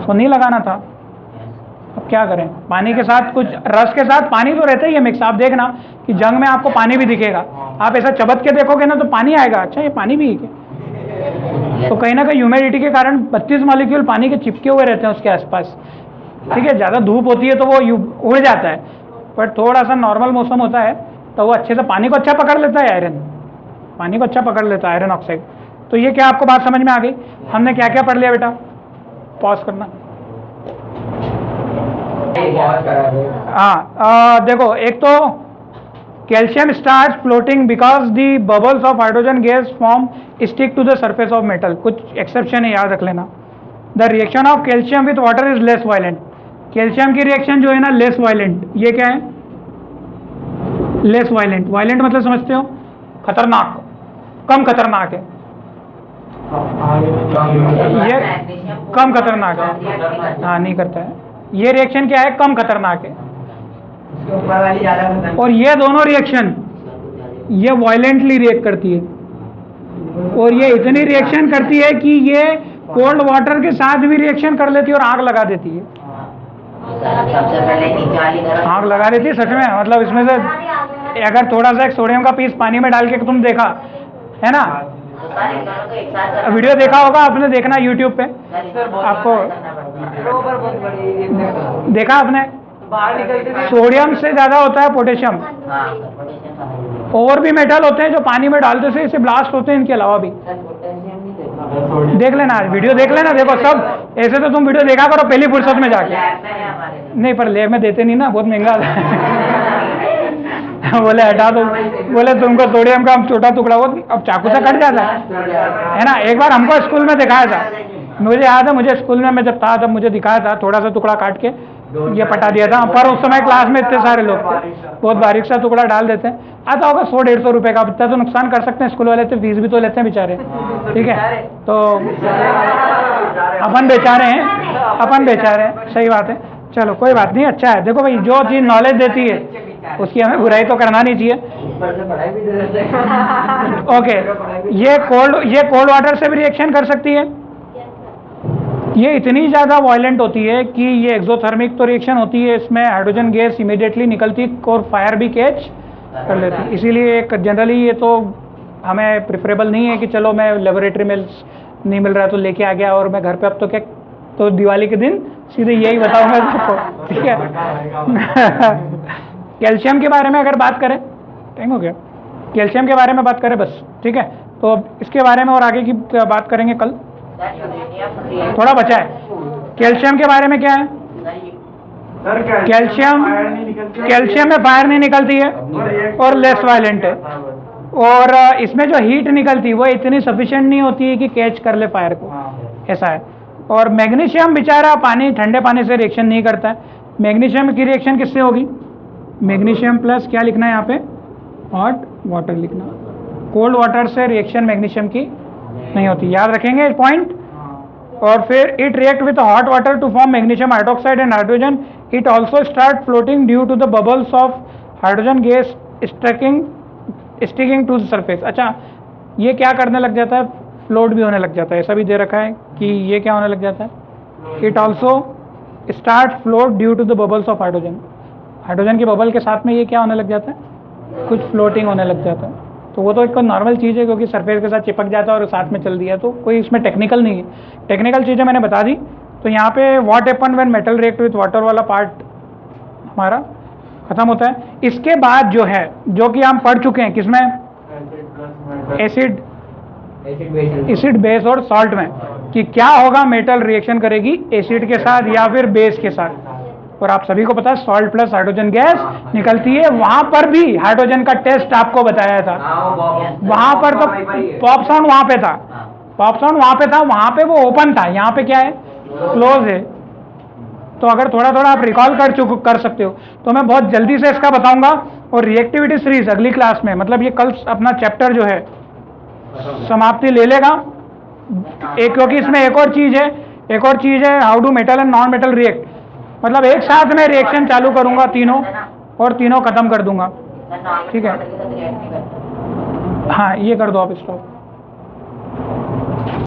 तो नहीं लगाना था, अब क्या करें? पानी के साथ कुछ रस के साथ पानी तो रहता ही है मिक्स। आप देखना कि जंग में आपको पानी भी दिखेगा, आप ऐसा चबत के देखोगे ना तो पानी आएगा, अच्छा ये पानी भी है क्या? तो कहीं ना कहीं ह्यूमिडिटी के कारण 32 मॉलिक्यूल पानी के चिपके हुए रहते हैं उसके आसपास, ठीक है? ज़्यादा धूप होती है तो वो उड़ जाता है, पर थोड़ा सा नॉर्मल मौसम होता है तो वो अच्छे से पानी को अच्छा पकड़ लेता है, आयरन पानी को अच्छा पकड़ लेता है, आयरन ऑक्साइड। तो ये क्या आपको बात समझ में आ गई? हमने क्या क्या पढ़ लिया बेटा? पॉज करना। हाँ, देखो, एक तो calcium start floating because the bubbles of hydrogen gas form stick to the surface of metal. कुछ एक्सेप्शन है, याद रख लेना। The reaction of calcium with water is less violent. Calcium की रिएक्शन जो है ना लेस वायलेंट, ये क्या है? Less violent. वायलेंट मतलब समझते हो? खतरनाक, कम खतरनाक है, ये कम खतरनाक है। हाँ, नहीं करता है। ये रिएक्शन क्या है? कम खतरनाक है। और ये दोनों रिएक्शन ये वायलेंटली रिएक्ट करती है, और ये इतनी रिएक्शन करती है कि ये कोल्ड वाटर के साथ भी रिएक्शन कर लेती है और आग लगा देती है। सबसे पहले आग लगा देती है सच में। मतलब इसमें से अगर थोड़ा सा एक सोडियम का पीस पानी में डाल के तुम देखा है ना, वीडियो देखा होगा आपने, देखना यूट्यूब पे आपको, देखा आपने? सोडियम से ज़्यादा होता है पोटेशियम। और भी मेटल होते हैं जो पानी में डालते से इसे ब्लास्ट होते हैं, इनके अलावा भी। देख लेना, वीडियो देख लेना। देखो सब ऐसे तो तुम वीडियो देखा करो पहली फुर्सत में जाके। नहीं, पर लैब में देते नहीं ना, बहुत महंगा बोले हटा दो, बोले तुमको सोडियम का छोटा टुकड़ा वो अब चाकू से कट जाता है ना। एक बार हमको स्कूल में दिखाया था, मुझे याद है, मुझे स्कूल में मैं जब था तब मुझे दिखाया था, थोड़ा सा टुकड़ा काट के ये पटा दिया था। पर उस समय क्लास में इतने सारे लोग थे, बहुत बारीक सा टुकड़ा डाल देते हैं, आता होगा 100-150 रुपये का। इतना तो नुकसान कर सकते हैं स्कूल वाले, तो फीस भी तो लेते हैं बेचारे, ठीक है। तो अपन बेचारे हैं, अपन बेचारे हैं, सही बात है। चलो कोई बात नहीं, अच्छा है। देखो भाई, जो चीज़ नॉलेज देती है उसकी हमें बुराई तो करना नहीं चाहिए। ओके, ये कोल्ड वाटर से भी रिएक्शन कर सकती है। ये इतनी ज़्यादा वायलेंट होती है कि ये एक्सोथर्मिक तो रिएक्शन होती है, इसमें हाइड्रोजन गैस इमीडिएटली निकलती और फायर भी कैच कर लेती है। इसीलिए जनरली ये तो हमें प्रेफरेबल नहीं है कि चलो मैं लेबोरेटरी में नहीं मिल रहा तो लेके आ गया और मैं घर पे अब तो क्या, तो दिवाली के दिन सीधे यही बताऊंगा सबको, ठीक है। कैल्शियम के बारे में अगर बात करें, ठीक हो गया, कैल्शियम के बारे में बात करें बस, ठीक है। तो इसके बारे में और आगे की बात करेंगे कल, थोड़ा बचा है। कैल्शियम के बारे में क्या है, कैल्शियम में फायर नहीं निकलती है और लेस वायलेंट है, और इसमें जो हीट निकलती है वो इतनी सफिशिएंट नहीं होती है कि कैच कर ले फायर को, ऐसा है। और मैग्नीशियम बेचारा पानी, ठंडे पानी से रिएक्शन नहीं करता है। मैग्नीशियम की रिएक्शन किससे होगी, मैग्नीशियम प्लस क्या लिखना है यहाँ पे, हॉट वाटर लिखना। कोल्ड वाटर से रिएक्शन मैग्नीशियम की नहीं होती, याद रखेंगे इस पॉइंट। और फिर it react with hot water to form magnesium hydroxide and hydrogen. It also start floating due to the bubbles of hydrogen gas sticking to the surface. अच्छा, ये क्या करने लग जाता है, फ्लोट भी होने लग जाता है। ऐसा भी दे रखा है कि ये क्या होने लग जाता है, it also start float due to the bubbles of hydrogen. Hydrogen के बबल के साथ में ये क्या होने लग जाता है, कुछ फ्लोटिंग होने लग जाता है। तो वो तो एक नॉर्मल चीज़ है क्योंकि सरफेस के साथ चिपक जाता है और साथ में चल दिया, तो कोई इसमें टेक्निकल नहीं है। टेक्निकल चीज़ें मैंने बता दी। तो यहाँ पे what happen when metal react with water वाला पार्ट हमारा खत्म होता है। इसके बाद जो है, जो कि हम पढ़ चुके हैं किसमें, एसिड बेस और सॉल्ट में, कि क्या होगा, मेटल रिएक्शन करेगी एसिड के साथ या फिर बेस के साथ। और आप सभी को पता है सॉल्ट प्लस हाइड्रोजन गैस निकलती है। वहां पर भी हाइड्रोजन का टेस्ट आपको बताया था, वहां पर तो पॉप साउंड वहां पे था, पॉप साउंड वहां पे था, वहां पे वो ओपन था, यहाँ पे क्या है, क्लोज है। तो अगर थोड़ा थोड़ा आप रिकॉल कर सकते हो तो मैं बहुत जल्दी से इसका बताऊंगा। और रिएक्टिविटी सीरीज अगली क्लास में, मतलब ये कल अपना चैप्टर जो है समाप्ति ले लेगा एक, क्योंकि इसमें एक और चीज है, how do metal and non metal react. मतलब एक साथ में रिएक्शन चालू करूंगा तीनों, और तीनों खत्म कर दूंगा, ठीक है। हाँ, ये कर दो आप स्टॉप।